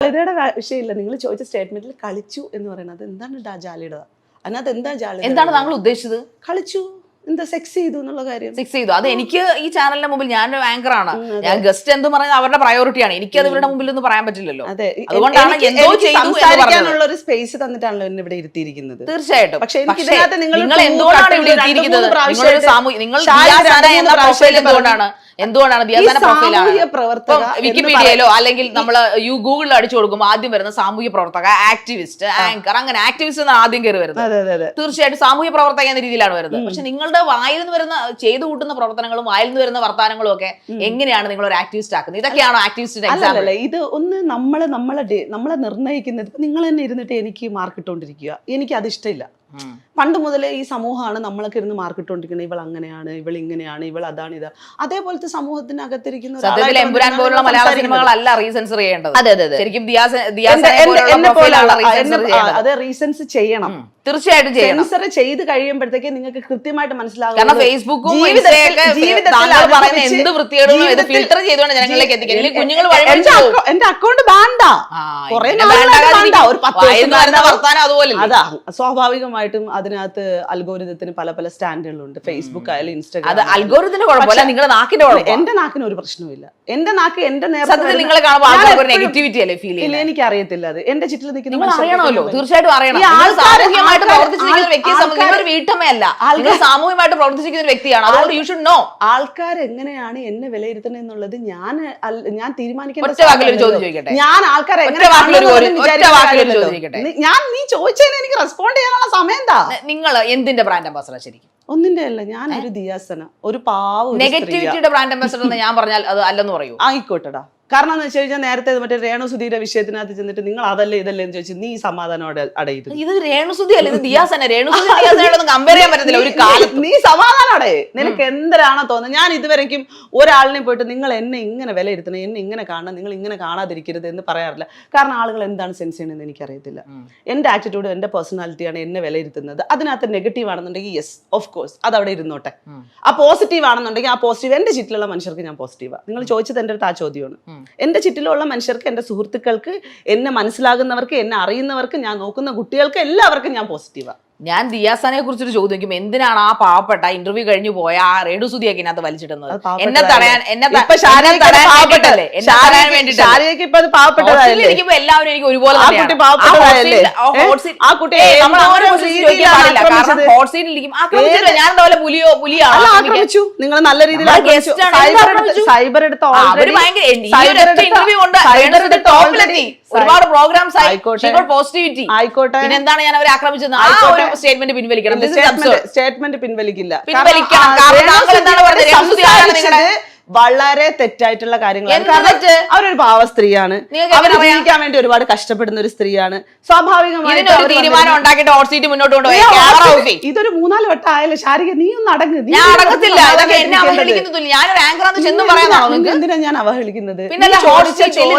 ജാള്യതയുടെ വിഷയമില്ല. നിങ്ങൾ ചോദിച്ച സ്റ്റേറ്റ്മെന്റിൽ കളിച്ചു എന്ന് പറയുന്നത് എന്താണ് ജാള്യത? അതിനകത്ത് എന്താ ജാള്യത? എന്താണ് താങ്കൾ ഉദ്ദേശിച്ചത്? കളിച്ചു, എന്താ സെക്സ് ചെയ്തു എന്നുള്ള കാര്യം. സെക്സ് ചെയ്തു, അത് എനിക്ക് ഈ ചാനലിന്റെ മുമ്പിൽ ഞാനൊരു ആങ്കർ ആണ്, ഞാൻ ഗസ്റ്റ് എന്ത് പറയുന്നത് അവരുടെ പ്രയോറിറ്റിയാണ്, എനിക്ക് അത് ഇവരുടെ മുമ്പിൽ ഒന്നും പറയാൻ പറ്റില്ലല്ലോ. അതുകൊണ്ടാണ് സംസാരിക്കാനുള്ള ഒരു സ്പേസ് തന്നിട്ടാണല്ലോ എന്നെ ഇവിടെ ഇരുത്തിയിരിക്കുന്നത്. തീർച്ചയായിട്ടും. പക്ഷെ നിങ്ങൾ എന്തുകൊണ്ടാണ് ഇവിടെ ഇരുത്തിയിരിക്കുന്നത്? എന്തുകൊണ്ടാണ് വിക്കിപീഡിയയിലോ അല്ലെങ്കിൽ നമ്മൾ ഗൂഗിളിൽ അടിച്ചു കൊടുക്കുമ്പോൾ ആദ്യം വരുന്ന സാമൂഹ്യ പ്രവർത്തക, ആക്ടിവിസ്റ്റ്, ആങ്കർ, അങ്ങനെ ആക്ടിവിസ്റ്റ് എന്നാണ് ആദ്യം കയറി വരുന്നത്. തീർച്ചയായിട്ടും സാമൂഹ്യ പ്രവർത്തക എന്ന രീതിയിലാണ് വരുന്നത്. പക്ഷെ നിങ്ങളുടെ വായിൽ നിന്ന് വരുന്ന ചെയ്തു കൂട്ടുന്ന പ്രവർത്തനങ്ങളും വായിൽ നിന്ന് വരുന്ന വർത്താനങ്ങളും ഒക്കെ എങ്ങനെയാണ് നിങ്ങൾ ഒരു ആക്ടിവിസ്റ്റ് ആക്കുന്നത്? ഇതൊക്കെയാണോ ആക്ടിവിസ്റ്റിന്റെ എക്സാമ്പിൾ? ഇത് ഒന്ന് നമ്മളെ നിർണ്ണയിക്കുന്നത്. നിങ്ങൾ തന്നെ ഇരുന്നിട്ട് എനിക്ക് മാർക്ക് ഇട്ടുകൊണ്ടിരിക്കുക, എനിക്ക് അത് ഇഷ്ടമില്ല. പണ്ട് മുതലേ ഈ സമൂഹമാണ് നമ്മളൊക്കെ ഇരുന്ന് മാർക്ക് ഇട്ടുകൊണ്ടിരിക്കുന്നത്. ഇവൾ അങ്ങനെയാണ്, ഇവൾ ഇങ്ങനെയാണ്, ഇവൾ അതാണ്, ഇതാ. അതേപോലത്തെ സമൂഹത്തിനകത്തിരിക്കുന്ന സിനിമകളല്ല റീസെൻസർ ചെയ്യേണ്ടത്. ശരിക്കും അത് റീസെൻസ് ചെയ്യണം, തീർച്ചയായിട്ടും സെൻസർ ചെയ്ത് കഴിയുമ്പോഴത്തേക്ക് നിങ്ങൾക്ക് കൃത്യമായിട്ട് മനസ്സിലാകും. കാരണം ഫേസ്ബുക്കും എന്ത് വൃത്തികേടും ഫിൽട്ടർ ചെയ്തുകൊണ്ട് ജനങ്ങളിലേക്ക് എത്തിക്കാൻ കുഞ്ഞുങ്ങൾ എന്റെ അക്കൗണ്ട് ബാൻഡാ, അതാ സ്വാഭാവികമായിട്ടും അതിനകത്ത് അൽഗോരിതത്തിന് പല പല സ്റ്റാൻഡുകളുണ്ട്. ഫേസ്ബുക്ക് ആയാലും ഇൻസ്റ്റാഗ്രാം. അത് അൽഗോരിതത്തിന്റെ കുഴപ്പമില്ല, നിങ്ങളുടെ നാക്കിന്റെ കുഴപ്പം. എന്റെ നാക്കിന് ഒരു പ്രശ്നവുമില്ല. എന്റെ നാക്ക് എന്റെ നിങ്ങളെ കാണുമ്പോൾ നെഗറ്റിവിറ്റി അല്ലേ ഫീൽ ചെയ്യുന്നത്? എനിക്ക് അറിയത്തില്ല. അത് എന്റെ ചുറ്റിൽ നിൽക്കുന്ന അറിയണമല്ലോ, തീർച്ചയായിട്ടും അറിയണം. സാമൂഹികമായിട്ട് പ്രവർത്തിച്ചിരിക്കുന്ന വ്യക്തിയെ സംബന്ധിച്ച് നിങ്ങളൊരു വീട്ടമ്മയല്ല, നിങ്ങൾ സാമൂഹികമായിട്ട് പ്രവർത്തിച്ചിരിക്കുന്ന വ്യക്തിയാണ്. അതുകൊണ്ട് യു ഷുഡ് നോ ആൾക്കാർ എങ്ങനെയാണ് എന്നെ വിലയിരുത്തുന്നത് എന്നുള്ളത് ഞാൻ തീരുമാനിക്കാൻ. ഞാൻ ആൾക്കാരെ നീ ചോദിച്ചതിന് എനിക്ക് റെസ്പോണ്ട് ചെയ്യാനുള്ള സമയം എന്താ? നിങ്ങൾ എന്തിന്റെ ബ്രാൻഡ് അംബാസഡർ? ശരിക്കും ഒന്നിന്റെ അല്ല, ഞാൻ ഒരു ദിയാസന, ഒരു പാവം. നെഗറ്റിവിറ്റിയുടെ ബ്രാൻഡ് അംബാസഡർ എന്ന് ഞാൻ പറഞ്ഞാൽ അത് അല്ലെന്ന് പറയൂ? ആയിക്കോട്ടെടാ. കാരണം എന്ന് വെച്ച് കഴിഞ്ഞാൽ നേരത്തെ മറ്റേ രേണുസുധിയുടെ വിഷയത്തിനകത്ത് ചെന്നിട്ട് നിങ്ങൾ അതല്ലേ ഇതല്ലേ എന്ന് ചോദിച്ചു, നീ സമാധാനോടെ അടയിരുന്നു. ഇത് രേണുസുധി അല്ല, ഇത് ദിയാസന. രേണുസുധിയോടൊന്നും കമ്പയർ ചെയ്യാൻ പറ്റത്തില്ല ഒരു കാലത്ത്. നീ സമാധാനോടെ, നിനക്ക് എന്തരാണോ തോന്നുന്നത്. ഞാൻ ഇതുവരെയ്ക്കും ഒരാളിനെ പോയിട്ട് നിങ്ങൾ എന്നെ ഇങ്ങനെ വിലയിരുത്തണം, എന്നെ ഇങ്ങനെ കാണണം, നിങ്ങൾ ഇങ്ങനെ കാണാതിരിക്കരുത് എന്ന് പറയാറില്ല. കാരണം ആളുകൾ എന്താണ് സെൻസ് ചെയ്യണമെന്ന് എനിക്കറിയത്തില്ല. എന്റെ ആറ്റിറ്റ്യൂഡ്, എന്റെ പേഴ്സണാലിറ്റിയാണ് എന്നെ വിലയിരുത്തുന്നത്. അതിനകത്ത് നെഗറ്റീവ് ആണെന്നുണ്ടെങ്കിൽ യെസ് ഓഫ് കോഴ്സ് അത് അവിടെ ഇരുന്നോട്ടെ. ആ പോസിറ്റീവ് ആണെന്നുണ്ടെങ്കിൽ ആ പോസിറ്റീവ്. എന്റെ ചുറ്റിലുള്ള മനുഷ്യർക്ക് ഞാൻ പോസിറ്റീവാണ്. നിങ്ങൾ ചോദിച്ചത് എൻ്റെ അടുത്ത് ആ ചോദ്യമാണ്. എന്റെ ചുറ്റിലുള്ള മനുഷ്യർക്ക്, എന്റെ സുഹൃത്തുക്കൾക്ക്, എന്നെ മനസ്സിലാകുന്നവർക്ക്, എന്നെ അറിയുന്നവർക്ക്, ഞാൻ നോക്കുന്ന കുട്ടികൾക്ക് എല്ലാവർക്കും ഞാൻ പോസിറ്റീവാണ്. ഞാൻ ദിയാസനെ കുറിച്ചൊരു ചോദിക്കും, എന്തിനാണ് ആ പാവപ്പെട്ട ഇന്റർവ്യൂ കഴിഞ്ഞു പോയ ആ രേണുസുധിയൊക്കെ ഇതിനകത്ത് വലിച്ചിടുന്നത്? എന്നെ തടയാൻ, എല്ലാവരും എനിക്ക് ഒരുപോലെ ഞാൻ പോലെ പുലിയാണ്. നിങ്ങൾ നല്ല രീതിയിൽ സൈബർ എടുത്ത് ഇന്റർവ്യൂ കൊണ്ട് ഒരുപാട് പ്രോഗ്രാംസ് പോസിറ്റിവിറ്റി ആയിക്കോട്ടെ. പിന്നെന്താണ് ഞാൻ അവരെ ആക്രമിച്ചത്? സ്റ്റേറ്റ്മെന്റ് പിൻവലിക്കണം. സ്റ്റേറ്റ്മെന്റ് പിൻവലിക്കില്ല. വളരെ തെറ്റായിട്ടുള്ള കാര്യങ്ങളാണ്. അവരൊരു പാവ സ്ത്രീയാണ്, ജീവിക്കാൻ വേണ്ടി ഒരുപാട് കഷ്ടപ്പെടുന്ന ഒരു സ്ത്രീയാണ്. സ്വാഭാവികമായിട്ട് തീരുമാനം ഉണ്ടാക്കിയിട്ട് ഹോട്ട് സീറ്റ് മുന്നോട്ട് കൊണ്ടുപോയി. ഇതൊരു 4 വട്ടം ആയാലും ശാരിക നീ ഒന്ന് അടങ്ങ്. ഞാൻ അടങ്ങത്തില്ല. ഇതൊക്കെ എന്നെ അവഹേളിക്കുന്നില്ല. ഞാനൊരു ആങ്കറാന്ന് ചെന്നും പറയാനാണോ? എന്തിനാ ഞാൻ അവഹേളിക്കുന്നത്? പിന്നെ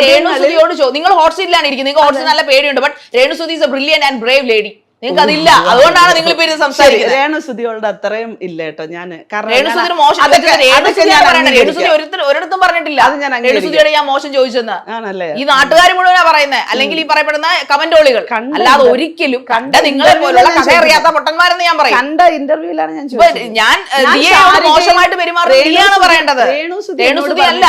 രേണുസുധിയോട് നിങ്ങൾ ഹോട്ട് സീറ്റിലാണ് ഇരിക്കുന്നത്, നിങ്ങൾക്ക് ഹോട്ട് സീറ്റ് നല്ല പേടിയുണ്ട്. But Renusudhi is A brilliant and Brave lady. നിങ്ങൾക്ക് അതില്ല, അതുകൊണ്ടാണ് നിങ്ങൾ ഇപ്പൊ സംസാരിക്കുന്നത്. രേണുസുധിയോട് അത്രയും ഇല്ല കേട്ടോ. ഞാൻ ഒരിടത്തും പറഞ്ഞിട്ടില്ല രേണുസുധിയോട് ഞാൻ മോശം ചോദിച്ചെന്ന്. ഈ നാട്ടുകാർ മുഴുവനാ പറയുന്നത്, അല്ലെങ്കിൽ ഈ പറയപ്പെടുന്ന കമന്റോളികൾ. അല്ലാതെ ഒരിക്കലും കണ്ട നിങ്ങളെ പോലുള്ള കഥ അറിയാത്ത പൊട്ടന്മാരെന്ന് ഞാൻ പറയും. കണ്ട ഇന്റർവ്യൂലാണ് ഞാൻ മോശമായിട്ട് പെരുമാറുകയാണ് പറയേണ്ടത്, രേണുസുധി അല്ല.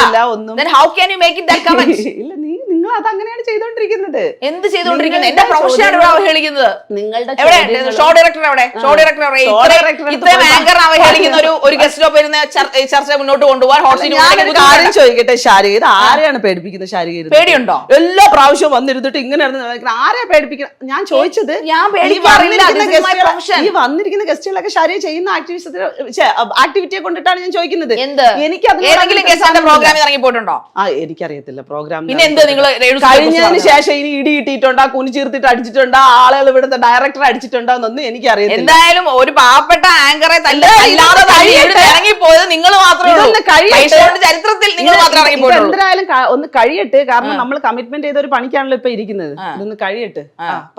How can you make it that comment? ഇല്ല, നിങ്ങൾ അത് അങ്ങനെയാണ് ചെയ്തോണ്ടിരിക്കുന്നത്. എന്ത് ചെയ്തോണ്ടിരിക്കുന്നത്? എന്റെ പ്രൊഫഷനാണ് ഇവിടെ അവഹേളിക്കുന്നത്. ഷോ ഡയറക്ടർ എവിടെ? ഇത്രയും ആങ്കർ അവഹേളിക്കുന്ന ഒരു ഗസ്റ്റിനൊപ്പം ഇരുന്ന് ചർച്ച മുന്നോട്ട് കൊണ്ടുപോകാൻ ഹോട്ട് സീറ്റ് ചോദിക്കട്ടെ, ശാരിക ഇത് ആരെയാണ് പേടിപ്പിക്കുന്നത്? ശാരിക പേടിയുണ്ടോ? എല്ലാ പ്രാവശ്യവും വന്നിരുന്നിട്ട് ഇങ്ങനെ ആരെയാ പേടിപ്പിക്കുന്നത്? ഞാൻ ചോദിച്ചത് ഈ വന്നിരിക്കുന്ന ഗസ്റ്റുകളൊക്കെ ശാരിക ചെയ്യുന്ന ആക്ടിവിറ്റിയെ കൊണ്ടിട്ടാണ് ഞാൻ ചോദിക്കുന്നത്. എനിക്ക് പ്രോഗ്രാമിൽ ഇറങ്ങി പോയിട്ടുണ്ടോ? എനിക്കറിയത്തില്ല പ്രോഗ്രാം. പിന്നെ എന്ത് നിങ്ങൾ കഴിഞ്ഞതിന് ശേഷം ഇനി ഇടി ഇട്ടിട്ടുണ്ടോ, കുനി ചീർത്തിട്ട് അടിച്ചിട്ടുണ്ടോ, ആളുകൾ ഇവിടുത്തെ ഡയറക്ടർ അടിച്ചിട്ടുണ്ടോ എന്നൊന്നും എനിക്കറിയത്തില്ല. എന്തായാലും ഒരു പാവപ്പെട്ട ആങ്കറെ ഇറങ്ങിപ്പോയത് നിങ്ങൾ മാത്രമേ ചരിത്രത്തിൽ നിങ്ങൾ മാത്രമേ ഇറങ്ങിപ്പോയിട്ടുള്ളൂ. എന്തായാലും ഒന്ന് കഴിയട്ടെ. കാരണം നമ്മൾ കമ്മിറ്റ്മെന്റ് ചെയ്ത ഒരു പണിക്കാണല്ലോ ഇപ്പൊ ഇരിക്കുന്നത്. ഇതൊന്ന് കഴിയട്ടെ.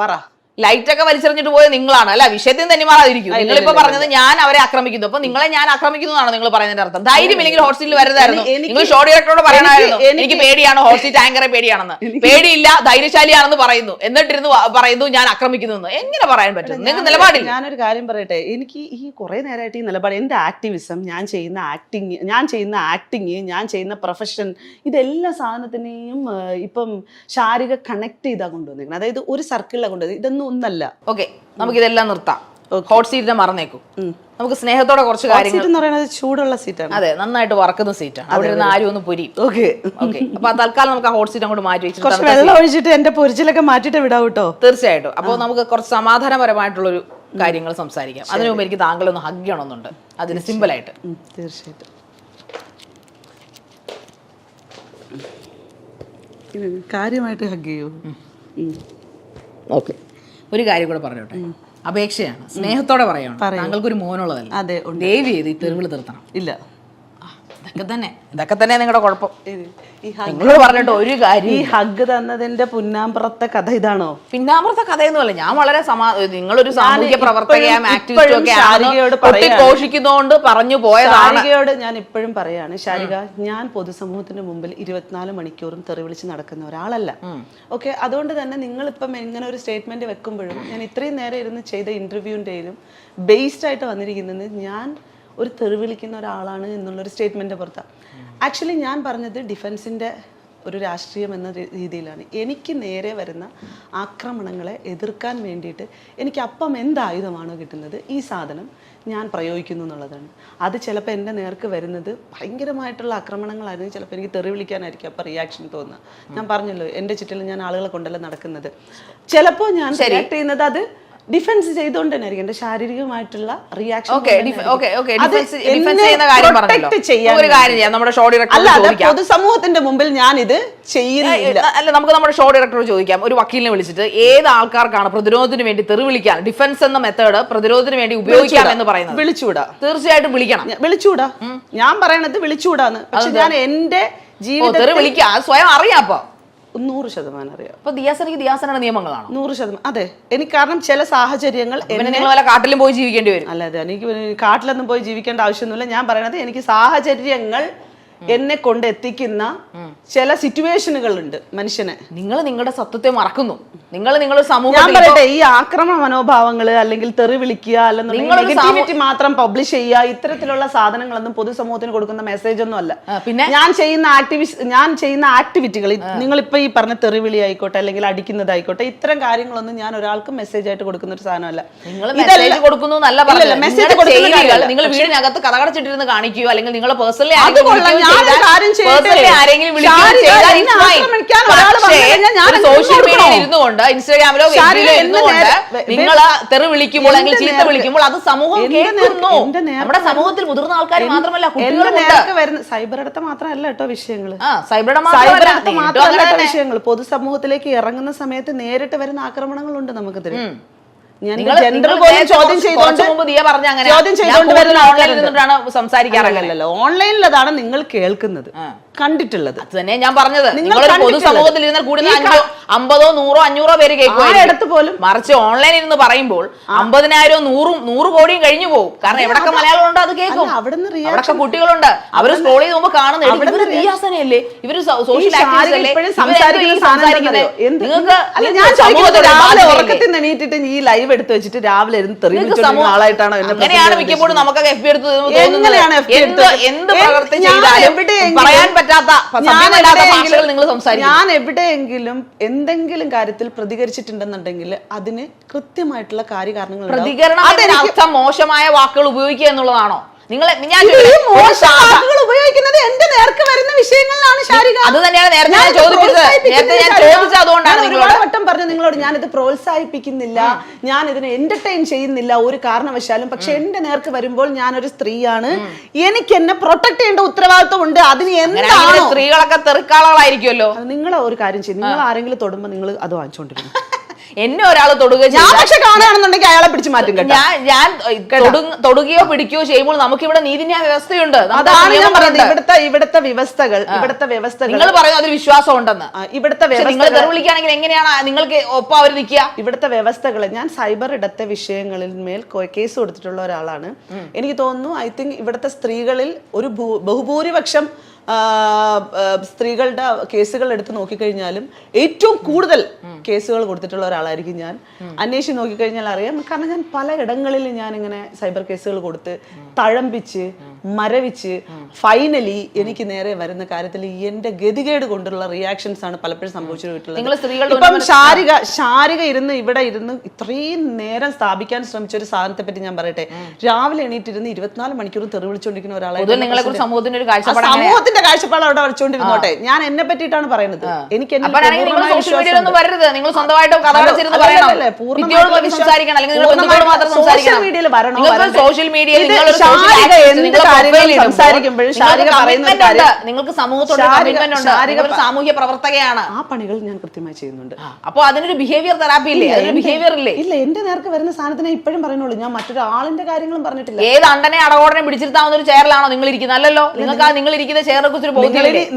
പറ ലൈറ്റ് ഒക്കെ വലിച്ചെറിഞ്ഞിട്ട് പോയത് നിങ്ങളാണ് അല്ല, വിഷയത്തിൽ തന്നെ മാറാതിരിക്കും. നിങ്ങളിപ്പോ പറഞ്ഞത് ഞാൻ അവരെ ആക്രമിക്കുന്നു, അപ്പൊ നിങ്ങളെ ഞാൻ ആക്രമിക്കുന്നതാണ് നിങ്ങൾ പറയുന്നതിന്റെ അർത്ഥം. ധൈര്യമില്ലെങ്കിൽ ഹോട്ട് സീറ്റിൽ വരരുതായിരുന്നു. നിങ്ങൾ ഷോ ഡയറക്ടറോട് പറയണമായിരുന്നു എനിക്ക് പേടിയാണ്, ഹോട്ട് സീറ്റ് ആങ്കറെ പേടിയാണെന്ന്. പേടിയില്ല, ധൈര്യശാലിയാണെന്ന് പറയുന്നു, എന്നിട്ടിരുന്ന് പറയുന്നു ഞാൻ ആക്രമിക്കുന്നു. എങ്ങനെ പറയാൻ പറ്റും? നിങ്ങൾക്ക് നിലപാടില്ല. ഞാനൊരു കാര്യം പറയട്ടെ, എനിക്ക് ഈ കുറെ നേരമായിട്ട് ഈ നിലപാട്, എന്റെ ആക്ടിവിസം, ഞാൻ ചെയ്യുന്ന ആക്ടിങ്, ഞാൻ ചെയ്യുന്ന പ്രൊഫഷൻ, ഇതെല്ലാ സാധനത്തിനെയും ഇപ്പം ശാരിക കണക്ട് ചെയ്താ കൊണ്ടുവന്നിരിക്കുന്നത്. അതായത് ഒരു സർക്കിളിലാണ് കൊണ്ടുവന്നത്, ഇതൊന്നും ഒന്നല്ല. ഓക്കെ, നമുക്കിതെല്ലാം നിർത്താം. ഹോട്ട് സീറ്റിനെ മറന്നേക്കും. നമുക്ക് സ്നേഹത്തോടെ കുറച്ച് കാര്യങ്ങൾ എന്ന് പറയുന്നത് ചൂടുള്ള സീറ്റാണ്. അതെ, നന്നായിട്ട് വറക്കുന്ന സീറ്റാണ്. അവിടെ നിന്ന് ആരും ഒന്ന് പൊരി. ഓക്കെ ഓക്കെ, അപ്പൊ തൽക്കാലം നമുക്ക് ആ ഹോട്ട് സീറ്റ് അങ്ങോട്ട് മാറ്റി വെച്ചിട്ട് കുറച്ച് വെള്ളം ഒഴിച്ചിട്ട് എന്റെ പൊരിച്ചിലൊക്കെ മാറ്റിട്ട് വിടാം കേട്ടോ. തീർച്ചയായിട്ടും. അപ്പോൾ നമുക്ക് കുറച്ച് സമാധാനപരമായിട്ടുള്ളൊരു കാര്യങ്ങൾ സംസാരിക്കാം. അതിനു മുമ്പ് എനിക്ക് താങ്കളൊന്ന് ഹഗ് ചെയ്യണമെന്നുണ്ട്, അതിന് സിമ്പിൾ ആയിട്ട്. തീർച്ചയായിട്ടും കാര്യമായിട്ട് ഹഗ് ചെയ്യൂ. ഓക്കെ, ഒരു കാര്യം കൂടെ പറഞ്ഞോട്ടെ. അപേക്ഷയാണ്, സ്നേഹത്തോടെ പറയണം. താങ്കൾക്കൊരു മോനുള്ളതല്ല. അതെ, ദയവ് ചെയ്ത് ഈ തെരുവിൽ നിർത്തണം. ഇല്ല, ഇതൊക്കെ തന്നെ നിങ്ങളുടെ കുഴപ്പം. നിങ്ങളോട് പറഞ്ഞിട്ട് ഒരു കാര്യം. ഈ ഹഗ് തന്നതിന്റെ പുന്നാമ്പുറത്തെ കഥ ഇതാണോ? പിന്നാമ്പുറത്തെ കഥയൊന്നുമല്ല. ഞാൻ വളരെ നിങ്ങളൊരു സാമൂഹ്യ പ്രവർത്തകയും ആക്ടിവിസ്റ്റും ഒക്കെ ഘോഷിക്കുന്നതുകൊണ്ട് പറഞ്ഞു പോയതാണ്. ശാരികയോട് ഞാൻ ഇപ്പോഴും പറയാണ്, ശാരിക, ഞാൻ പൊതുസമൂഹത്തിന്റെ മുമ്പിൽ 24 മണിക്കൂറും തെറി വിളിച്ച് നടക്കുന്ന ഒരാളല്ല. ഓക്കെ, അതുകൊണ്ട് തന്നെ നിങ്ങളിപ്പം ഇങ്ങനെ ഒരു സ്റ്റേറ്റ്മെന്റ് വെക്കുമ്പോഴും ഞാൻ ഇത്രയും നേരം ഇരുന്ന് ചെയ്ത ഇന്റർവ്യൂവിൻ്റെയിലും ബേസ്ഡ് ആയിട്ട് വന്നിരിക്കുന്നത് ഞാൻ ഒരു തെറി വിളിക്കുന്ന ഒരാളാണ് എന്നുള്ളൊരു സ്റ്റേറ്റ്മെന്റ് പുറത്താണ്. ആക്ച്വലി ഞാൻ പറഞ്ഞത് ഡിഫൻസിന്റെ ഒരു രാഷ്ട്രീയം എന്ന രീതിയിലാണ്. എനിക്ക് നേരെ വരുന്ന ആക്രമണങ്ങളെ എതിർക്കാൻ വേണ്ടിയിട്ട് എനിക്ക് അപ്പം എന്ത് ആയുധമാണോ കിട്ടുന്നത്, ഈ സാധനം ഞാൻ പ്രയോഗിക്കുന്നു എന്നുള്ളതാണ്. അത് ചിലപ്പോൾ എൻ്റെ നേർക്ക് വരുന്നത് ഭയങ്കരമായിട്ടുള്ള ആക്രമണങ്ങളായിരുന്നു, ചിലപ്പോൾ എനിക്ക് തെറി വിളിക്കാനായിരിക്കും അപ്പം റിയാക്ഷൻ തോന്നുക. ഞാൻ പറഞ്ഞല്ലോ, എൻ്റെ ചുറ്റിലും ഞാൻ ആളുകളെ കൊണ്ടല്ല നടക്കുന്നത്. ചിലപ്പോൾ ഞാൻ റിയാക്ട് ചെയ്യുന്നത് അത് ഡിഫൻസ് ചെയ്തുകൊണ്ട് തന്നെ ആയിരിക്കും, എന്റെ ശാരീരികമായിട്ടുള്ള റിയാക്ഷൻ. പൊതുസമൂഹത്തിന്റെ മുമ്പിൽ ഞാൻ ഇത് ചെയ്യുന്നില്ല. അല്ല, നമുക്ക് നമ്മുടെ ഷോ ഡയറക്ടറോട് ചോദിക്കാം. ഒരു വക്കീലിനെ വിളിച്ചിട്ട് ഏത് ആൾക്കാർക്കാണ് പ്രതിരോധത്തിന് വേണ്ടി തെറി വിളിക്കാൻ, ഡിഫൻസ് എന്ന മെത്തേഡ് പ്രതിരോധത്തിന് വേണ്ടി ഉപയോഗിക്കാം എന്ന് പറയുന്നത്? വിളിച്ചുകൂടാ. തീർച്ചയായിട്ടും വിളിക്കണം. വിളിച്ചുകൂടാ, ഞാൻ പറയണത് വിളിച്ചുകൂടാന്ന്. പക്ഷെ ഞാൻ എന്റെ ജീവിതത്തിൽ വിളിക്കാം, സ്വയം അറിയാം. അപ്പൊ 100% അറിയാം. അപ്പൊ ദിയാസനയുടെ നിയമങ്ങളാണ് 100%. അതെ, എനിക്ക് കാരണം ചില സാഹചര്യങ്ങൾ കാട്ടിലും പോയി ജീവിക്കേണ്ടി വരും. അല്ലാതെ എനിക്ക് കാട്ടിലൊന്നും പോയി ജീവിക്കേണ്ട ആവശ്യമൊന്നുമില്ല. ഞാൻ പറയണത് എനിക്ക് സാഹചര്യങ്ങൾ എന്നെ കൊണ്ട് എത്തിക്കുന്ന ചില സിറ്റുവേഷനുകളുണ്ട് മനുഷ്യനെ. നിങ്ങൾ നിങ്ങളുടെ സത്യത്തെ മറക്കുന്നു. നിങ്ങൾ സമൂഹം, ഞാൻ പറയട്ടെ, ഈ ആക്രമണ മനോഭാവങ്ങള് അല്ലെങ്കിൽ തെറി വിളിക്കുക അല്ലെങ്കിൽ നെഗറ്റിവിറ്റി മാത്രം പബ്ലിഷ് ചെയ്യുക, ഇത്തരത്തിലുള്ള സാധനങ്ങളൊന്നും പൊതുസമൂഹത്തിന് കൊടുക്കുന്ന മെസ്സേജ് ഒന്നും അല്ല. പിന്നെ ഞാൻ ചെയ്യുന്ന ആക്ടിവിറ്റികൾ, നിങ്ങളിപ്പോ ഈ പറഞ്ഞ തെറിവിളി ആയിക്കോട്ടെ അല്ലെങ്കിൽ അടിക്കുന്നതായിക്കോട്ടെ, ഇത്തരം കാര്യങ്ങളൊന്നും ഞാൻ ഒരാൾക്കും മെസ്സേജ് ആയിട്ട് കൊടുക്കുന്ന ഒരു സാധനമല്ല. മെസ്സേജ് കൊടുക്കുന്നു എന്നല്ല പറഞ്ഞത്. നിങ്ങൾ വീടിനകത്ത് കഥകടച്ചിട്ടിരുന്ന് കാണിക്കുകയോ അല്ലെങ്കിൽ നിങ്ങൾ പേഴ്സണലി സോഷ്യൽ മീഡിയയിൽ ഇരുന്നുകൊണ്ട് ഇൻസ്റ്റാഗ്രാമിലോ ഫേസ്ബുക്കിലോ ഇരുന്നുകൊണ്ട് നിങ്ങൾ തെറി വിളിക്കുമ്പോൾ അല്ലെങ്കിൽ ചീത്ത വിളിക്കുമ്പോൾ അത് സമൂഹം കേൾക്കുന്നു. നമ്മുടെ സമൂഹത്തിൽ മുതിർന്ന ആൾക്കാർ മാത്രമല്ല, കുട്ടികളുണ്ട്. സൈബർ അടുത്ത മാത്രമല്ല കേട്ടോ വിഷയങ്ങൾ, സൈബർ മാത്രമല്ല വിഷയങ്ങൾ. പൊതുസമൂഹത്തിലേക്ക് ഇറങ്ങുന്ന സമയത്ത് നേരിട്ട് വരുന്ന ആക്രമണങ്ങളുണ്ട് നമുക്ക് തരും. സംസാരിക്കാറില്ലല്ലോ, ഓൺലൈനിൽ അതാണ് നിങ്ങൾ കേൾക്കുന്നത്, കണ്ടിട്ടുള്ളത്. അത് തന്നെ ഞാൻ പറഞ്ഞത്. നിങ്ങൾ പൊതുസമൂഹത്തിൽ ഇരുന്നാൽ കൂടുന്ന 50, 100, 500 പേര് കേൾക്കുമായിടത്ത് പോലും, മറിച്ച് ഓൺലൈനിൽ ഇരുന്ന് പറയുമ്പോൾ 50,000, 100 കോടിയും കഴിഞ്ഞു പോകും. കാരണം എവിടൊക്കെ മലയാളം ഉണ്ടോ അത് കേൾക്കും, അവിടൊക്കെ കുട്ടികളുണ്ട്. അവര് സ്ക്രോൾ ചെയ്ത് പോകുമ്പോൾ കാണുന്നത് ഇവര് റിയാസനയല്ലേ, ഇവര് സോഷ്യൽ ആക്ടിവിസ്റ്റല്ലേ, സംസാരിക്കുന്നത്. നിങ്ങൾക്ക് ഈ ലൈവ് എടുത്ത് വെച്ചിട്ട് രാവിലെ ആളായിട്ടാണോ? അങ്ങനെയാണ് മിക്കപ്പോഴും നമുക്കൊക്കെ FB എടുത്ത് എന്ത് പ്രവൃത്തി ചെയ്താലും പറയാൻ പറ്റാത്ത ഭാഷകൾ നിങ്ങൾ സംസാരിക്കും. ഞാൻ എവിടെയെങ്കിലും എന്തെങ്കിലും കാര്യത്തിൽ പ്രതികരിച്ചിട്ടുണ്ടെന്നുണ്ടെങ്കിൽ അതിന് കൃത്യമായിട്ടുള്ള കാര്യകാരണങ്ങൾ. പ്രതികരണം മോശമായ വാക്കുകൾ ഉപയോഗിക്കുക എന്നുള്ളതാണോ? ഉപയോഗിക്കുന്നത് എന്റെ നേർക്ക് വരുന്ന വിഷയങ്ങളിലാണ് ശാരിക. അത് തന്നെയാണ് നേരത്തെ ഞാൻ ചോദിച്ചത്. അതുകൊണ്ടാണ് ഒരുപാട് വട്ടം പറഞ്ഞു നിങ്ങളോട്, ഞാനിത് പ്രോത്സാഹിപ്പിക്കുന്നില്ല, ഞാൻ ഇതിനെ എന്റർടൈൻ ചെയ്യുന്നില്ല ഒരു കാരണവശാലും. പക്ഷെ എന്റെ നേർക്ക് വരുമ്പോൾ ഞാനൊരു സ്ത്രീയാണ്, എനിക്ക് എന്നെ പ്രൊട്ടക്ട് ചെയ്യേണ്ട ഉത്തരവാദിത്വം ഉണ്ട്. അതിന് എന്താണ്? സ്ത്രീകളൊക്കെ തെറിക്കാളായിരിക്കുമല്ലോ. നിങ്ങൾ ഒരു കാര്യം ചെയ്യും, നിങ്ങൾ ആരെങ്കിലും തൊടുമ്പോ നിങ്ങൾ അത് വാങ്ങിച്ചോണ്ടിരിക്കും. എന്നെ ഒരാൾ തൊടുകയോ ഞാൻ പക്ഷെ കാണുകയാണെന്നുണ്ടെങ്കിൽ അയാളെ പിടിച്ചു മാറ്റും കേട്ടോ. ഞാൻ തൊടുകയോ പിടിക്കുകയോ ചെയ്യുമ്പോൾ നമുക്ക് ഇവിടെ നീതിന്യായ വ്യവസ്ഥയുണ്ട്. അതാണ് ഞാൻ പറയുന്നത്, ഇവിടുത്തെ വ്യവസ്ഥകൾ നിങ്ങൾ പറയുന്നത് അതിൽ വിശ്വാസം ഉണ്ടെന്ന്. ഇവിടുത്തെ നിങ്ങൾ തെറിവിളിക്കുകയാണെങ്കിൽ എങ്ങനെയാണ് നിങ്ങൾക്ക് ഒപ്പം അവർ നിൽക്കുക? ഇവിടുത്തെ വ്യവസ്ഥകൾ, ഞാൻ സൈബർ ഇടത്തെ വിഷയങ്ങളിൽ മേൽ കേസ് കൊടുത്തിട്ടുള്ള ഒരാളാണ്. എനിക്ക് തോന്നുന്നു, ഐ തിങ്ക് ഇവിടുത്തെ സ്ത്രീകളിൽ ഒരു ബഹുഭൂരിപക്ഷം സ്ത്രീകളുടെ കേസുകൾ എടുത്ത് നോക്കിക്കഴിഞ്ഞാലും ഏറ്റവും കൂടുതൽ കേസുകൾ കൊടുത്തിട്ടുള്ള ഒരാളായിരിക്കും ഞാൻ. അന്വേഷിച്ച് നോക്കിക്കഴിഞ്ഞാൽ അറിയാം. കാരണം ഞാൻ പല ഇടങ്ങളിൽ ഞാൻ ഇങ്ങനെ സൈബർ കേസുകൾ കൊടുത്ത് തഴമ്പിച്ച് മരവിച്ച് ഫൈനലി എനിക്ക് നേരെ വരുന്ന കാര്യത്തിൽ എന്റെ ഗതികേട് കൊണ്ടുള്ള റിയാക്ഷൻസ് ആണ് പലപ്പോഴും സംഭവിച്ചിട്ടുള്ളത്. ഇപ്പം ശാരിക ഇരുന്ന് ഇവിടെ ഇരുന്ന് ഇത്രയും നേരം സ്ഥാപിക്കാൻ ശ്രമിച്ച ഒരു സാധനത്തെ പറ്റി ഞാൻ പറയട്ടെ. രാവിലെ എണീറ്റിരുന്ന് 24 മണിക്കൂറും തെറി വിളിച്ചുകൊണ്ടിരിക്കുന്ന ഒരാളാണ്. സമൂഹത്തിന്റെ കാഴ്ചപ്പാട് അവിടെ വരച്ചോണ്ടിരുന്നോട്ടെ. ഞാൻ എന്നെ പറ്റിയിട്ടാണ് പറയുന്നത്. എനിക്ക് സോഷ്യൽ മീഡിയയിൽ വരണോ, സോഷ്യൽ മീഡിയയിൽ നിങ്ങൾക്ക് സമൂഹത്തോട് സാമൂഹ്യ പ്രവർത്തകയാണ്. ആ പണികൾ ഞാൻ കൃത്യമായി ചെയ്യുന്നുണ്ട്. അപ്പൊ അതിനൊരു ബിഹേവിയർ തെറാപ്പി ഇല്ലേ? അതിനൊരു ബിഹേവിയർ ഇല്ലേ? ഇല്ല, എന്റെ നേർക്ക് വരുന്ന സാധനത്തിനെ ഇപ്പോഴും പറയുന്നുള്ളൂ. ഞാൻ മറ്റൊരാളിന്റെ കാര്യങ്ങളും പറഞ്ഞിട്ടില്ല. ഏത് അണ്ടനെ അടകോടനെ പിടിച്ചിരുത്താവുന്ന ഒരു ചെയറിലാണോ നിങ്ങൾ ഇരിക്കുന്നത്? അല്ലല്ലോ. നിങ്ങൾക്ക് ആ നിങ്ങൾ ഇരിക്കുന്ന ചെയറിനെ കുറിച്ച്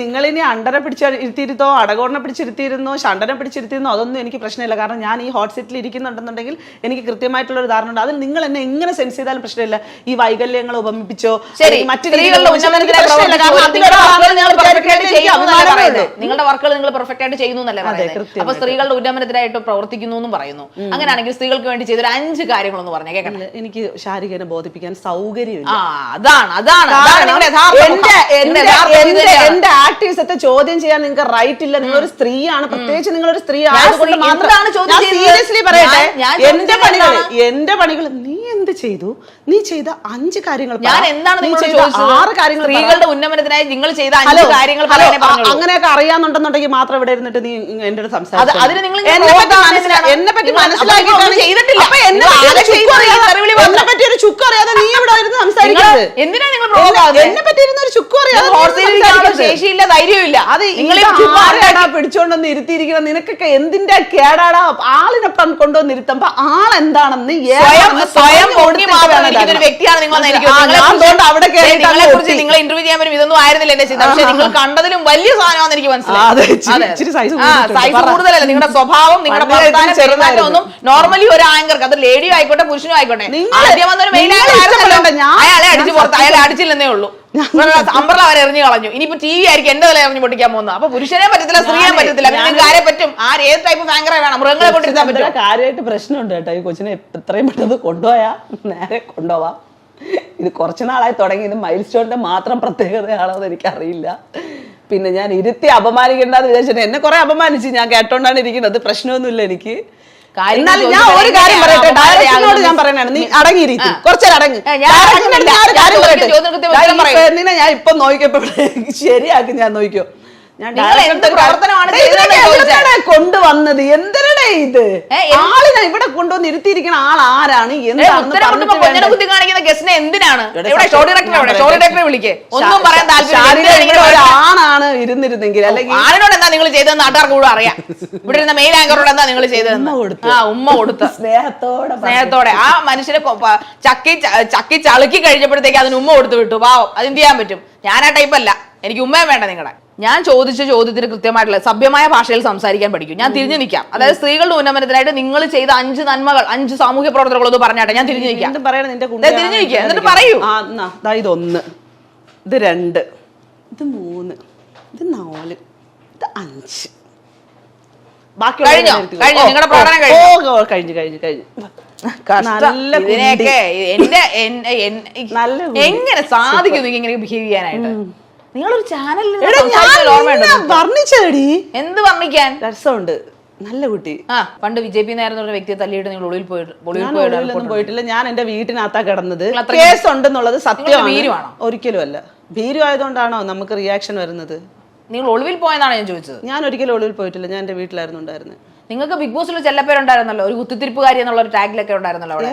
നിങ്ങളിനി അണ്ടനെ പിടിച്ചിരുത്തിയിരുത്തോ, അടകോടനെ പിടിച്ചിരുത്തിയിരുന്നോ, ഷണ്ടനെ പിടിച്ചിരുത്തിയിരുന്നോ, അതൊന്നും എനിക്ക് പ്രശ്നമില്ല. കാരണം ഞാൻ ഈ ഹോട്ട് സീറ്റിൽ ഇരിക്കുന്നുണ്ടെന്നുണ്ടെങ്കിൽ എനിക്ക് കൃത്യമായിട്ടുള്ള ഒരു ധാരണ ഉണ്ട്. അതിൽ നിങ്ങൾ എന്നെ എങ്ങനെ സെൻസ് ചെയ്താലും പ്രശ്നമില്ല. ഈ വൈകല്യങ്ങൾ ഉപമിപ്പിച്ചോ നിങ്ങളുടെ വർക്കുകൾ നിങ്ങൾ പെർഫെക്റ്റ് ആയിട്ട് ചെയ്യുന്നു എന്നല്ലേ പറയുന്നത്. അപ്പൊ സ്ത്രീകളുടെ ഉന്നമനത്തിനായിട്ട് പ്രവർത്തിക്കുന്നു എന്നും പറയുന്നു. അങ്ങനെയാണെങ്കിൽ സ്ത്രീകൾക്ക് വേണ്ടി ചെയ്തൊരു 5 കാര്യങ്ങളൊന്നും പറഞ്ഞേ കേൾക്കട്ടെ. എനിക്ക് ശാരികനെ ബോധിപ്പിക്കാൻ സൗകര്യമില്ല. എന്റെ ആക്ടിവിസത്തെ ചോദ്യം ചെയ്യാൻ നിങ്ങൾക്ക് റൈറ്റ് ഇല്ല. നിങ്ങളൊരു സ്ത്രീയാണ്, പ്രത്യേകിച്ച് നിങ്ങളൊരു സ്ത്രീ ആയതുകൊണ്ട് മാത്രം സീരിയസ്ലി പറയട്ടെ. എന്റെ പണികൾ നീ എന്ത് ചെയ്തു? നീ ചെയ്ത 5 കാര്യങ്ങൾ, ഞാൻ എന്താണ് 6 കാര്യങ്ങൾ, സ്ത്രീകളുടെ ഉന്നമനത്തിനായി നിങ്ങൾ ചെയ്ത 5 കാര്യങ്ങൾ അങ്ങനെയൊക്കെ അറിയാന്നുണ്ടെന്നുണ്ടെങ്കിൽ മാത്രം ഇവിടെ ഇരുന്നിട്ട് നീ എന്റെ അടുത്ത് സംസാരിച്ചു. എന്നെ പറ്റി മനസ്സിലാക്കിയിട്ടാണ് ചെയ്തിട്ടില്ല. എന്നെ പറ്റി ഒരു ചുക്ക് അറിയാതെ നീ ഇവിടെ ഇരുന്ന് സംസാരിക്കുന്നത് എന്തിനാ? നിങ്ങൾ എന്നെ പറ്റി ഇരുന്ന ഒരു ചുക്ക് അറിയാതെ ശേഷിയില്ല, ധൈര്യമില്ല. അത് നിങ്ങൾ പിടിച്ചോണ്ടൊന്ന് ഇരുത്തിയിരിക്കണം. നിനക്കൊക്കെ എന്തിന്റെ കേടാടാ? ആളിനെ കൊണ്ടുവന്ന് ഇരുത്തുമ്പോ ആളെന്താണെന്ന് സ്വയം വ്യക്തിയാണ് നിങ്ങൾ. നിങ്ങളെ ഇന്റർവ്യൂ ചെയ്യാൻ വരും ഇതൊന്നും ആയിരുന്നില്ല എന്റെ ചിന്ത. പക്ഷെ നിങ്ങൾ കണ്ടതിലും വലിയ സാധനമാണെന്ന് എനിക്ക് മനസ്സിലായി. സൈസ് കൂടുതലല്ല, നിങ്ങളുടെ സ്വഭാവം, നിങ്ങളുടെ പ്രവർത്തനം, ചെറുതായിട്ടൊന്നും നോർമലി ഒരു ആങ്കർക്ക്, അത് ലേഡിയോ ആയിക്കോട്ടെ പുരുഷനോ ആയിക്കോട്ടെ, ആദ്യം വന്നൊരു മെയിൻ അയാളെ അടിച്ചു പുറത്ത്, അയാളെ അടിച്ചില്ലെന്നേ ഉള്ളൂ. അമ്പർല വരെ എറിഞ്ഞു കളഞ്ഞു. ഇനിയിപ്പോ ടി വി ആയിരിക്കും എന്റെ തല എറിഞ്ഞു പൊട്ടിക്കാൻ പോകുന്നത്. അപ്പൊ പുരുഷനെ പറ്റത്തില്ല, സ്ത്രീയെ പറ്റത്തില്ല. നിങ്ങൾക്ക് ആരെ പറ്റും? ഏത് ടൈപ്പ് ഭയങ്കര വേണം? മൃഗങ്ങളെ കൊണ്ടിരുത്താൻ പറ്റും. കാര്യമായിട്ട് പ്രശ്നമുണ്ട് കേട്ടോ. ഈ കൊച്ചിനെ എത്രയും പെട്ടെന്ന് കൊണ്ടുപോയാ നേരെ കൊണ്ടുപോവാം. ഇത് കുറച്ചു നാളായി തുടങ്ങി. ഇത് മൈൽ സ്റ്റോണിന്റെ മാത്രം പ്രത്യേകതയാണോ എന്ന് എനിക്കറിയില്ല. പിന്നെ ഞാൻ ഇരുത്തി അപമാനിക്കണ്ടെന്ന് വിചാരിച്ചിട്ട് എന്നെ കുറെ അപമാനിച്ച് ഞാൻ കേട്ടോണ്ടാണ് ഇരിക്കുന്നത്. പ്രശ്നമൊന്നുമില്ല എനിക്ക്. എന്നാലും ഞാൻ ഒരു കാര്യം പറയട്ടെ, ഡയറക്ടറിനോട് ഞാൻ പറയണാണ്, നീ അടങ്ങിയിരിക്കും, കുറച്ചേരം അടങ്ങ്. എന്തിനാ ഞാൻ ഇപ്പൊ നോക്കിയപ്പോ ശരിയാക്കി ഞാൻ നോക്കിയോ. ഞാൻ കൊണ്ടുവന്നത് എന്തിനാ? ഇത് ആളിനെ ഇവിടെ കൊണ്ടുവന്ന് ഇരുത്തിയിരിക്കുന്ന ആൾ ആരാണ്? ആണാണ് ഇരുന്നിരുന്നെങ്കിൽ, അല്ലെങ്കിൽ ആളിനോട് എന്താ നിങ്ങൾ ചെയ്തതെന്ന് നാട്ടുകാർക്ക് കൂടെ അറിയാം. ഇവിടെ ഇരുന്ന മെയിൻ ആങ്കറോട് എന്താ നിങ്ങൾ ചെയ്തതെന്ന് ഉമ്മ കൊടുത്ത് സ്നേഹത്തോടെ ആ മനുഷ്യനെ ചക്കി ചളുക്കി കഴിഞ്ഞപ്പോഴത്തേക്ക് അതിന് ഉമ്മ കൊടുത്ത് വിട്ടു. പാവം, അതെന്ത് ചെയ്യാൻ പറ്റും? ഞാൻ ആ ടൈപ്പല്ല, എനിക്ക് ഉമ്മയും വേണ്ട നിങ്ങളെ. ഞാൻ ചോദിച്ച ചോദ്യത്തിന് കൃത്യമായിട്ടുള്ള സഭ്യമായ ഭാഷയിൽ സംസാരിക്കാൻ പഠിക്കും. ഞാൻ തിരിഞ്ഞു നിൽക്കാം. അതായത് സ്ത്രീകളുടെ ഉന്നമനത്തിനായിട്ട് നിങ്ങൾ ചെയ്ത 5 നന്മകൾ, 5 സാമൂഹ്യ പ്രവർത്തനങ്ങളൊന്ന് പറഞ്ഞാട്ടെ. ഞാൻ തിരിഞ്ഞു നിൽക്കാം. തിരിഞ്ഞു നിൽക്കുക, എന്നിട്ട് പറയൂ. ഇത് 1, ഇത് 2, ഇത് 3, ഇത് 4, ഇത് 5. ബാക്കി കഴിഞ്ഞോ? നിങ്ങളുടെ പ്രകടനം എങ്ങനെ സാധിക്കും ഇങ്ങനെ ബിഹേവ് ചെയ്യാനായിട്ട്? നിങ്ങളൊരു ചാനലിൽ വർണ്ണിച്ചേടി. എന്ത് വർണ്ണിക്കാൻ? രസമുണ്ട്, നല്ല കുട്ടി. പണ്ട് ബിജെപി നേരുന്ന വ്യക്തിയെ തല്ലിയിട്ട് നിങ്ങൾ ഒളിവിൽ പോയിട്ടില്ല. ഞാൻ എന്റെ വീട്ടിനകത്താ കിടന്നത്. കേസ് ഉണ്ടെന്നുള്ളത് സത്യമാണ്. ഒരിക്കലും അല്ല. ഭീരു ആയതുകൊണ്ടാണോ നമുക്ക് റിയാക്ഷൻ വരുന്നത്? നിങ്ങൾ ഒളിവിൽ പോയെന്നാണ് ഞാൻ ചോദിച്ചത്. ഞാൻ ഒരിക്കലും ഒളിവിൽ പോയിട്ടില്ല. ഞാൻ എന്റെ വീട്ടിലായിരുന്നു ഉണ്ടായിരുന്നത്. നിങ്ങൾക്ക് ബിഗ് ബോസിൽ ചെല്ലപ്പേരുണ്ടായിരുന്നല്ലോ, ഒരു കുത്തിത്തിരിപ്പുകാരി എന്നുള്ള ഒരു ടാഗ്ലൊക്കെ ഉണ്ടായിരുന്നല്ലോ അവിടെ.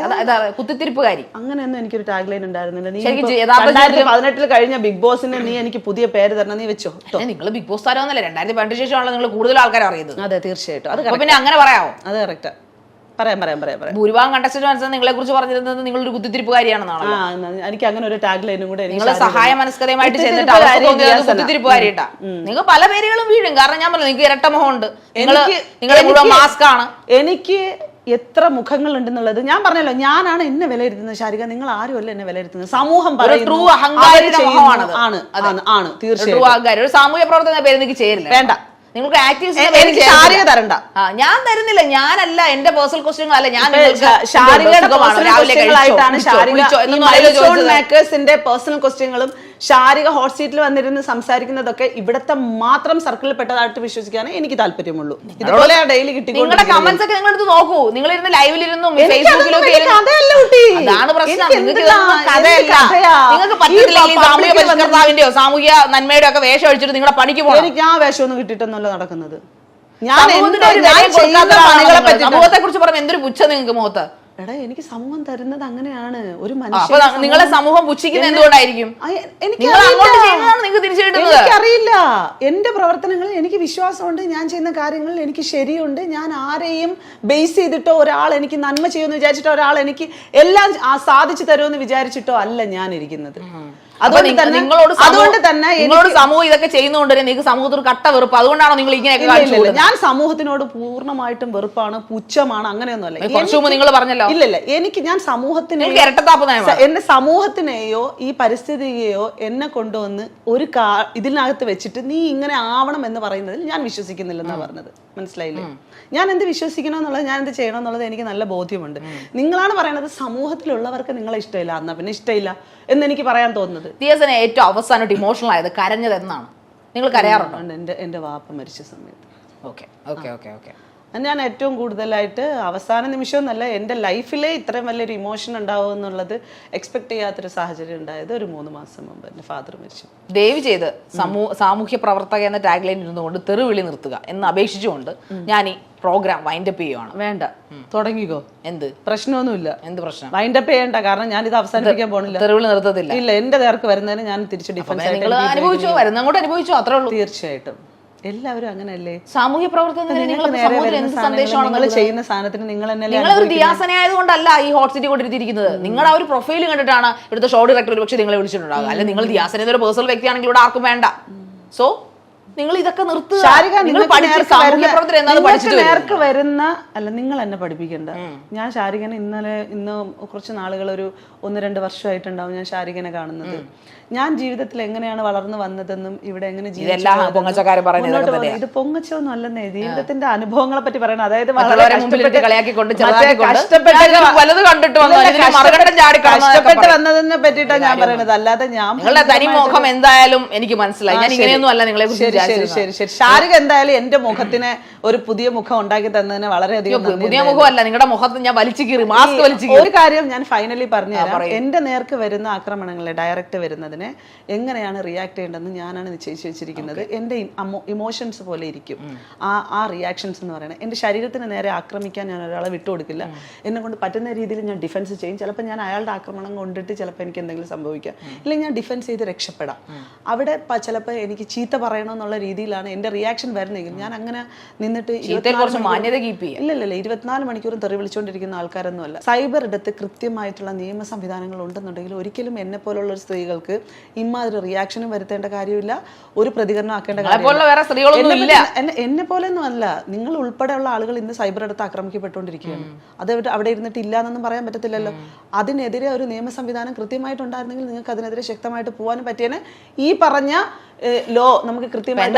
കുത്തിത്തിരിപ്പുകാരി അങ്ങനെയൊന്നും എനിക്കൊരു ടാഗ് ലൈൻ ഉണ്ടായിരുന്നില്ല. 2018 കഴിഞ്ഞ ബിഗ് ബോസിന് നീ എനിക്ക് പുതിയ പേര് തരണം, നീ വെച്ചോ. നിങ്ങൾ ബിഗ് ബോസ് താരമൊന്നല്ലേ, 2018 ശേഷമാണല്ലോ നിങ്ങൾ കൂടുതൽ ആൾക്കാരെ അറിയുന്നത്. അതെ, തീർച്ചയായിട്ടും. അത് പിന്നെ അങ്ങനെ പറയാമോ? അത് കറക്റ്റാ. പറയാം. ഭൂരിഭാഗം കണ്ടസ്റ്റന്റ് മനസ്സിലാക്കി നിങ്ങളെ കുറിച്ച് പറഞ്ഞിരുന്നത് നിങ്ങളൊരു കുത്തിത്തിരിപ്പുകാരിയാണെന്നാണല്ലോ. എനിക്ക് അങ്ങനെ ഒരു ടാഗ് ലൈനും കൂടെ നിങ്ങൾ സഹായ മനസ്കതയുമായിട്ട് ചെന്നിട്ട് അവർക്ക് തോന്നിയത് കുത്തിത്തിരിപ്പുകാരിട്ടാ. നിങ്ങൾ പല പേരുകളും വീഴും. കാരണം ഞാൻ പറഞ്ഞു നിങ്ങൾക്ക് ഇരട്ട മുഖമുണ്ട്, നിങ്ങളെ മുഴുവൻ മാസ്ക് ആണ്. എനിക്ക് എത്ര മുഖങ്ങൾ ഉണ്ടെന്നുള്ളത് ഞാൻ പറഞ്ഞല്ലോ. ഞാനാണ് എന്നെ വിലയിരുത്തുന്നത് ശാരിക, നിങ്ങൾ ആരുമല്ല എന്നെ വിലയിരുത്തുന്നത്. സമൂഹം ട്രൂ അഹങ്കാരിയുടെ മുഖമാണ്. തീർച്ചയായും ഒരു സാമൂഹ്യ പ്രവർത്തന പേര് എനിക്ക് ചേരില്ല. വേണ്ട, നിങ്ങൾക്ക് ആക്ടിവിസ്റ്റ് ശാരിക തരണ്ട. ഞാൻ തരുന്നില്ല. ഞാനല്ല, എന്റെ പേഴ്സണൽ ക്വസ്റ്റ്യൻ അല്ല. ഞാൻ മേക്കേഴ്സിന്റെ പേഴ്സണൽ ക്വസ്റ്റ്യങ്ങളും ശാരിക ഹോട്ട് സീറ്റിൽ വന്നിരുന്ന് സംസാരിക്കുന്നതൊക്കെ ഇവിടത്തെ മാത്രം സർക്കിളിൽ പെട്ടതായിട്ട് വിശ്വസിക്കാനേ എനിക്ക് താല്പര്യമുള്ളൂ. ഇതുപോലെ ഡെയിലി കിട്ടി. നിങ്ങളുടെ കമന്റ്സ് ഒക്കെ നിങ്ങൾ എടുത്ത് നോക്കൂ. നിങ്ങൾ ഇരുന്ന് ലൈവിലിരുന്നും ഫേസ്ബുക്കിലും അതാണ് പ്രശ്നം. നിങ്ങൾക്ക് പറ്റിയിട്ടില്ലെങ്കിൽ സാമൂഹ്യ പരിഷ്കർത്താവിന്റെയോ സാമൂഹ്യ നന്മയുടെ ഒക്കെ വേഷം അടിച്ചിട്ട് നിങ്ങളുടെ പണിക്ക് പോകണം. എനിക്ക് ആ വേഷമൊന്നും കിട്ടിയിട്ടൊന്നുമല്ല നടക്കുന്നത്. സമൂഹത്തെ കുറിച്ച് പറഞ്ഞ എന്തൊരു പുച്ഛം നിങ്ങൾക്ക് മുഖത്ത്. എടാ, എനിക്ക് സമൂഹം തരുന്നത് അങ്ങനെയാണ്. ഒരു നിങ്ങളെ സമൂഹം പുച്ഛിക്കുന്നത് എന്തുകൊണ്ടായിരിക്കും? എനിക്കറിയില്ല. എന്റെ പ്രവർത്തനങ്ങളിൽ എനിക്ക് വിശ്വാസമുണ്ട്. ഞാൻ ചെയ്യുന്ന കാര്യങ്ങളിൽ എനിക്ക് ശരിയുണ്ട്. ഞാൻ ആരെയും ബേസ് ചെയ്തിട്ടോ ഒരാൾ എനിക്ക് നന്മ ചെയ്യുമെന്ന് വിചാരിച്ചിട്ടോ ഒരാൾ എനിക്ക് എല്ലാം സാധിച്ചു തരുമെന്ന് വിചാരിച്ചിട്ടോ അല്ല ഞാൻ ഇരിക്കുന്നത്. അതുകൊണ്ട് തന്നെ നിങ്ങളോട് സമൂഹം ഇതൊക്കെ ചെയ്യുന്നതുകൊണ്ട് നിങ്ങൾക്ക് സമൂഹത്തിൽ കട്ട വെറുപ്പ്. അതുകൊണ്ടാണോ നിങ്ങൾ ഇങ്ങനെ? ഞാൻ സമൂഹത്തിനോട് പൂർണ്ണമായിട്ടും വെറുപ്പാണ്, പുച്ഛമാണ്, അങ്ങനെയൊന്നുമല്ല. നിങ്ങൾ പറഞ്ഞല്ലോ. ഇല്ലല്ല, ഞാൻ സമൂഹത്തിനെ എന്റെ സമൂഹത്തിനെയോ ഈ പരിസ്ഥിതിയെയോ എന്നെ കൊണ്ടുവന്ന് ഒരു ഇതിനകത്ത് വെച്ചിട്ട് നീ ഇങ്ങനെ ആവണം എന്ന് പറയുന്നതിൽ ഞാൻ വിശ്വസിക്കുന്നില്ലെന്നാ പറഞ്ഞത്. മനസ്സിലായില്ലേ? ഞാൻ എന്ത് വിശ്വസിക്കണമെന്നുള്ളത്, ഞാൻ എന്ത് ചെയ്യണമെന്നുള്ളത് എനിക്ക് നല്ല ബോധ്യമുണ്ട്. നിങ്ങളാണ് പറയുന്നത് സമൂഹത്തിലുള്ളവർക്ക് നിങ്ങളെ ഇഷ്ടമില്ല, എന്നാ പിന്നെ ഇഷ്ടമില്ല എന്ന് എനിക്ക് പറയാൻ തോന്നുന്നത്. ദിയാസിനെ ഏറ്റവും അവസാനമായിട്ട് ഇമോഷണൽ ആയത് കരഞ്ഞത് എന്നാണ്? നിങ്ങൾ കരയാറുണ്ടോ? എന്റെ വാപ്പ മരിച്ച സമയത്ത്. Okay okay okay okay. ഞാൻ ഏറ്റവും കൂടുതലായിട്ട് അവസാന നിമിഷം എന്നല്ല, എൻ്റെ ലൈഫിലെ ഇത്രയും വലിയൊരു ഇമോഷൻ ഉണ്ടാവും എന്നുള്ളത് എക്സ്പെക്ട് ചെയ്യാത്തൊരു സാഹചര്യം ഉണ്ടായത് ഒരു 3 മാസം മുമ്പ് എൻ്റെ ഫാദർ മരിച്ചു. ദയവ് ചെയ്ത് സാമൂഹ്യ പ്രവർത്തക എന്ന ടാഗ് ലൈൻ ഇരുന്നുകൊണ്ട് തെറിവിളി നിർത്തുക എന്ന് അപേക്ഷിച്ചുകൊണ്ട് ഞാൻ ഈ പ്രോഗ്രാം വൈൻഡ് അപ്പ് ചെയ്യുവാണ്. വേണ്ട, തുടങ്ങിക്കോ. എന്ത് പ്രശ്നമൊന്നുമില്ല? എന്ത് പ്രശ്നം? വൈൻഡ് അപ്പ് ചെയ്യണ്ട. കാരണം ഞാൻ ഇത് അവസാനിപ്പിക്കാൻ പോണില്ല. തെറിവിളി നിർത്തത്തില്ല. ഇല്ല, എന്റെ നേർക്ക് വരുന്നതിന് ഞാൻ തിരിച്ചു ഡിഫൻസ് അനുഭവിച്ചോ, വരുന്നങ്ങോട്ട് അനുഭവിച്ചോ, അത്രേ ഉള്ളൂ. തീർച്ചയായിട്ടും എല്ലാവരും അങ്ങനെയല്ലേ. സാമൂഹ്യ പ്രവർത്തനം ചെയ്യുന്ന സാധനത്തിന് നിങ്ങൾ ഒരു ദിയാസന ആയതുകൊണ്ടല്ല ഈ ഹോട്ട് സീറ്റ് കൊണ്ടിരുത്തിയിരിക്കുന്നത്. നിങ്ങളുടെ ആ ഒരു പ്രൊഫൈൽ കണ്ടിട്ടാണ് ഇവിടുത്തെ ഷോ ഡയറക്ടർ ഒരു പക്ഷേ നിങ്ങളെ വിളിച്ചിട്ടുണ്ടാകുക. അല്ലെങ്കിൽ നിങ്ങൾ ദിയാസന എന്നൊരു പേഴ്സണൽ വ്യക്തിയാണെങ്കിൽ ഇവിടെ ആർക്കും വേണ്ട. സോ നിങ്ങൾ ഇതൊക്കെ നിർത്തുക. നേർക്ക് വരുന്ന അല്ല, നിങ്ങൾ എന്നെ പഠിപ്പിക്കണ്ട. ഞാൻ ശാരികനെ ഇന്ന് കുറച്ച് നാളുകൾ, ഒരു 1-2 വർഷമായിട്ടുണ്ടാവും ഞാൻ ശാരികനെ കാണുന്നത്. ഞാൻ ജീവിതത്തിൽ എങ്ങനെയാണ് വളർന്നു വന്നതെന്നും ഇവിടെ എങ്ങനെ ഇത് പൊങ്ങച്ചൊന്നും അല്ലെന്നേ, ജീവിതത്തിന്റെ അനുഭവങ്ങളെ പറ്റി പറയണം. അതായത് കഷ്ടപ്പെട്ട് വന്നതിനെ പറ്റിയിട്ടാണ് ഞാൻ പറയുന്നത്. അല്ലാതെ ഞാൻ തനിമുഖം എന്തായാലും എനിക്ക് മനസ്സിലായി. ഞാൻ ഇങ്ങനെയൊന്നും അല്ല നിങ്ങളെ കുറിച്ച്. ശരി. ശാരിക എന്തായാലും എന്റെ മുഖത്തിന് ഒരു പുതിയ മുഖം ഉണ്ടാക്കി തന്നതിന് വളരെയധികം പുതിയ മുഖമല്ല, നിങ്ങളുടെ മുഖത്ത് ഞാൻ വലിച്ചു കീറി, മാസ്ക് വലിച്ചു. ഒരു കാര്യം ഞാൻ ഫൈനലി പറഞ്ഞുതരാം. എന്റെ നേർക്ക് വരുന്ന ആക്രമണങ്ങളെ ഡയറക്റ്റ് വരുന്നതിനെ എങ്ങനെയാണ് റിയാക്ട് ചെയ്യേണ്ടതെന്ന് ഞാനാണ് നിശ്ചയിച്ചു വെച്ചിരിക്കുന്നത്. എന്റെ ഇമോഷൻസ് പോലെ ഇരിക്കും ആ റിയാക്ഷൻസ് എന്ന് പറയുന്നത്. എന്റെ ശരീരത്തിന് നേരെ ആക്രമിക്കാൻ ഞാൻ ഒരാളെ വിട്ടുകൊടുക്കില്ല. എന്നെ കൊണ്ട് പറ്റുന്ന രീതിയിൽ ഞാൻ ഡിഫൻസ് ചെയ്യും. ചിലപ്പോൾ ഞാൻ അയാളുടെ ആക്രമണം കൊണ്ടിട്ട് ചിലപ്പോൾ എനിക്ക് എന്തെങ്കിലും സംഭവിക്കാം, ഇല്ലെങ്കിൽ ഞാൻ ഡിഫൻസ് ചെയ്ത് രക്ഷപ്പെടാം. അവിടെ ചിലപ്പോൾ എനിക്ക് ചീത്ത പറയണമെന്നുള്ള രീതിയിലാണ് എന്റെ റിയാക്ഷൻ വരുന്നെങ്കിൽ ഞാൻ അങ്ങനെ നിന്നിട്ട് ഇല്ല 24 മണിക്കൂറും തെറി വിളിച്ചുകൊണ്ടിരിക്കുന്ന ആൾക്കാരൊന്നും അല്ല. സൈബർ ഇടത്ത് കൃത്യമായിട്ടുള്ള നിയമ സംവിധാനങ്ങൾ ഉണ്ടെന്നുണ്ടെങ്കിൽ ഒരിക്കലും എന്നെ പോലുള്ള സ്ത്രീകൾക്ക് ഇമാതിരി റിയാക്ഷനും വരുത്തേണ്ട കാര്യമില്ല, ഒരു പ്രതികരണം ആക്കേണ്ട കാര്യമില്ല. എന്നെ പോലെയൊന്നും അല്ല, നിങ്ങൾ ഉൾപ്പെടെയുള്ള ആളുകൾ ഇന്ന് സൈബർ ഇടത്ത് ആക്രമിക്കപ്പെട്ടുകൊണ്ടിരിക്കുകയാണ്. അത് അവിടെ ഇരുന്നിട്ട് ഇല്ല എന്നൊന്നും പറയാൻ പറ്റത്തില്ലല്ലോ. അതിനെതിരെ ഒരു നിയമ സംവിധാനം കൃത്യമായിട്ടുണ്ടായിരുന്നെങ്കിൽ നിങ്ങൾക്ക് അതിനെതിരെ ശക്തമായിട്ട് പോകാനും പറ്റിയേനെ. ഈ പറഞ്ഞ ലോ നമുക്ക് കൃത്യമായിട്ട്